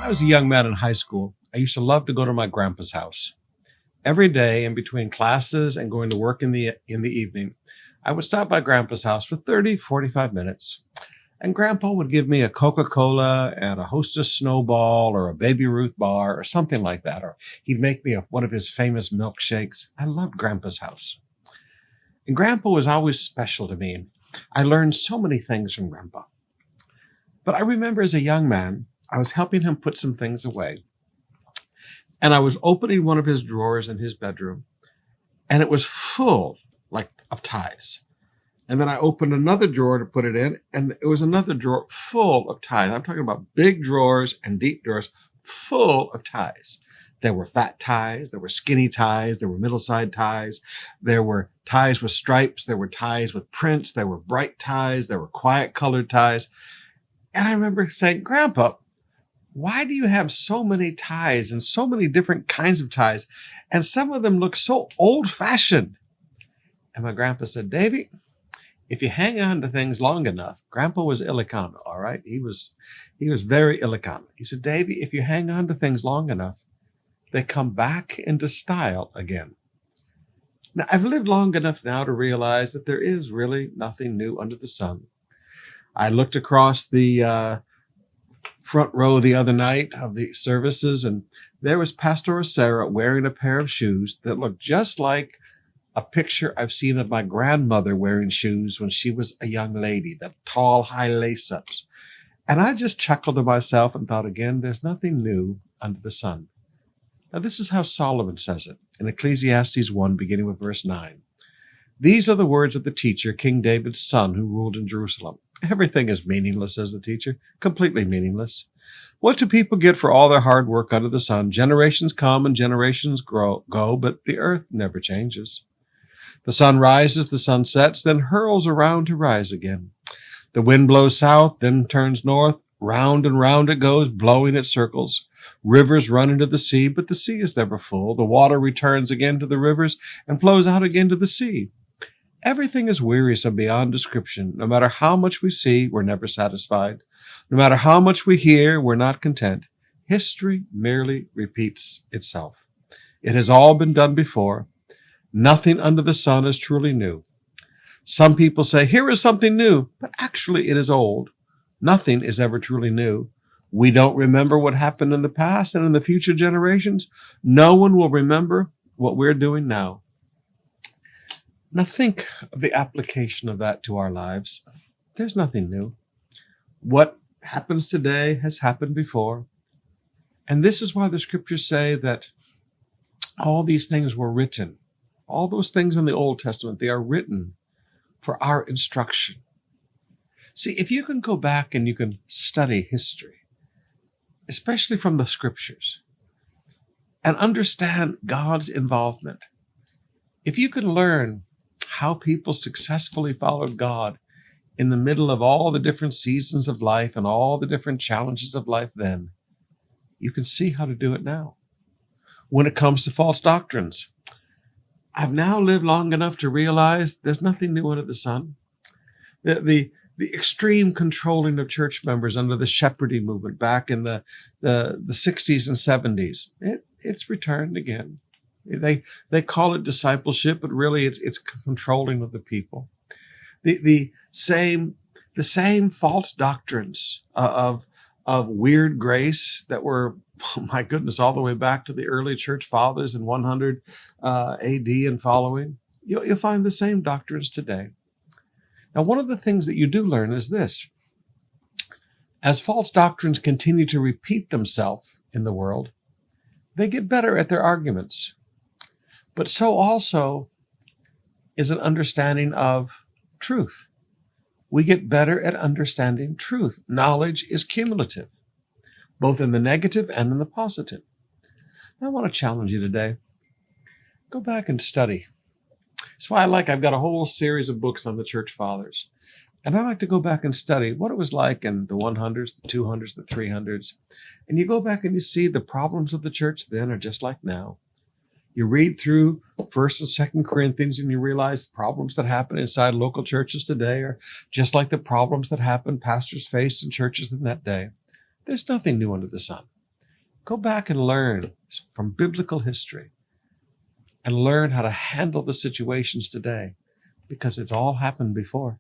I was a young man in high school, I used to love to go to my grandpa's house. Every day in between classes and going to work in the evening, I would stop by grandpa's house for 30, 45 minutes. And grandpa would give me a Coca-Cola and a Hostess Snowball or a Baby Ruth bar or something like that. Or he'd make me one of his famous milkshakes. I loved grandpa's house. And grandpa was always special to me. I learned so many things from grandpa. But I remember as a young man, I was helping him put some things away. And I was opening one of his drawers in his bedroom, and it was full, of ties. And then I opened another drawer to put it in, and it was another drawer full of ties. I'm talking about big drawers and deep drawers full of ties. There were fat ties, there were skinny ties, there were middle-sized ties, there were ties with stripes, there were ties with prints, there were bright ties, there were quiet colored ties. And I remember saying, Grandpa, why do you have so many ties and so many different kinds of ties? And some of them look so old-fashioned. And my grandpa said, Davy, if you hang on to things long enough, grandpa was Ilocano, all right? He was very Ilocano. He said, Davy, if you hang on to things long enough, they come back into style again. Now, I've lived long enough now to realize that there is really nothing new under the sun. I looked across the front row the other night of the services, and there was Pastor Sarah wearing a pair of shoes that looked just like a picture I've seen of my grandmother wearing shoes when she was a young lady, that tall, high lace-ups. And I just chuckled to myself and thought again, there's nothing new under the sun. Now, this is how Solomon says it in Ecclesiastes 1, beginning with verse 9. These are the words of the teacher, King David's son, who ruled in Jerusalem. Everything is meaningless, says the teacher, completely meaningless. What do people get for all their hard work under the sun? Generations come and generations go, but the earth never changes. The sun rises, the sun sets, then hurls around to rise again. The wind blows south, then turns north. Round and round it goes, blowing its circles. Rivers run into the sea, but the sea is never full. The water returns again to the rivers and flows out again to the sea. Everything is wearisome beyond description. No matter how much we see, we're never satisfied. No matter how much we hear, we're not content. History merely repeats itself. It has all been done before. Nothing under the sun is truly new. Some people say, here is something new, but actually it is old. Nothing is ever truly new. We don't remember what happened in the past, and in the future generations, no one will remember what we're doing now. Now think of the application of that to our lives. There's nothing new. What happens today has happened before. And this is why the scriptures say that all these things were written. All those things in the Old Testament, they are written for our instruction. See, if you can go back and you can study history, especially from the scriptures, and understand God's involvement, if you can learn how people successfully followed God in the middle of all the different seasons of life and all the different challenges of life then, you can see how to do it now. When it comes to false doctrines, I've now lived long enough to realize there's nothing new under the sun. The extreme controlling of church members under the shepherding movement back in the 60s and 70s, it's returned again. They call it discipleship, but really it's controlling of the people. The same false doctrines of weird grace that were, oh my goodness, all the way back to the early church fathers in 100 AD and following. You'll find the same doctrines today. Now, one of the things that you do learn is this. As false doctrines continue to repeat themselves in the world, they get better at their arguments. But so also is an understanding of truth. We get better at understanding truth. Knowledge is cumulative, both in the negative and in the positive. I want to challenge you today. Go back and study. That's why I've got a whole series of books on the church fathers. And I like to go back and study what it was like in the 100s, the 200s, the 300s. And you go back and you see the problems of the church then are just like now. You read through 1st and 2nd Corinthians and you realize problems that happen inside local churches today are just like the problems that happened pastors faced in churches in that day. There's nothing new under the sun. Go back and learn from biblical history and learn how to handle the situations today, because it's all happened before.